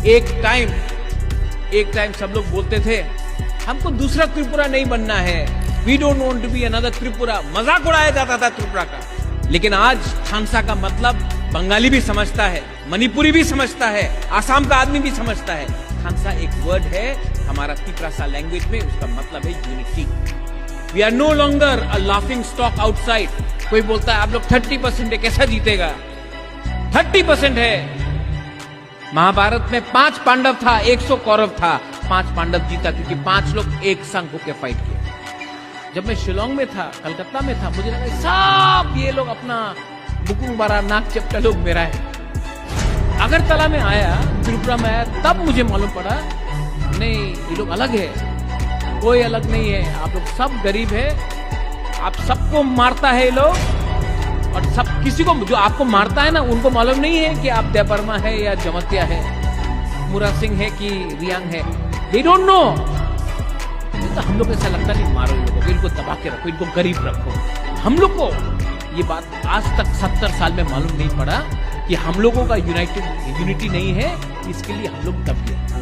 एक टाइम सब लोग बोलते थे हमको दूसरा त्रिपुरा नहीं बनना है, we don't want to be another Tripura, मजाक उड़ाया जाता था त्रिपुरा का। लेकिन आज खालसा का मतलब बंगाली भी समझता है, मणिपुरी भी समझता है, आसाम का आदमी भी समझता है। खालसा एक वर्ड है हमारा तिपरासा लैंग्वेज में, उसका मतलब है unity. We are no longer a laughing stock outside. कोई बोलता है आप लोग 30% है, कैसा जीतेगा? 30% है। महाभारत में 5 पांडव था, 100 कौरव था, 5 पांडव जीता क्योंकि 5 लोग एक संग होकर फाइट किए। जब मैं शिलोंग में था, कलकत्ता में था, मुझे लगा सब ये लोग अपना बुकुंग बारा नाक चपटा लोग मेरा है। अगरतला में आया, त्रिपुरा में आया, तब मुझे मालूम पड़ा नहीं ये लोग अलग है, कोई अलग नहीं है, आप लोग सब गरीब है, आप सबको मारता है ये लोग। और सब किसी को जो आपको मारता है ना, उनको मालूम नहीं है कि आप देवबर्मा है या जमतिया है, मुरा सिंह है कि रियांग है, दे डोंट नो। तो हम लोग ऐसा लगता नहीं मारो इन लोगों को, इनको दबा के रखो, इनको गरीब रखो। हम लोग को ये बात आज तक 70 साल में मालूम नहीं पड़ा कि हम लोगों का यूनिटी नहीं है, इसके लिए हम लोग दब गए।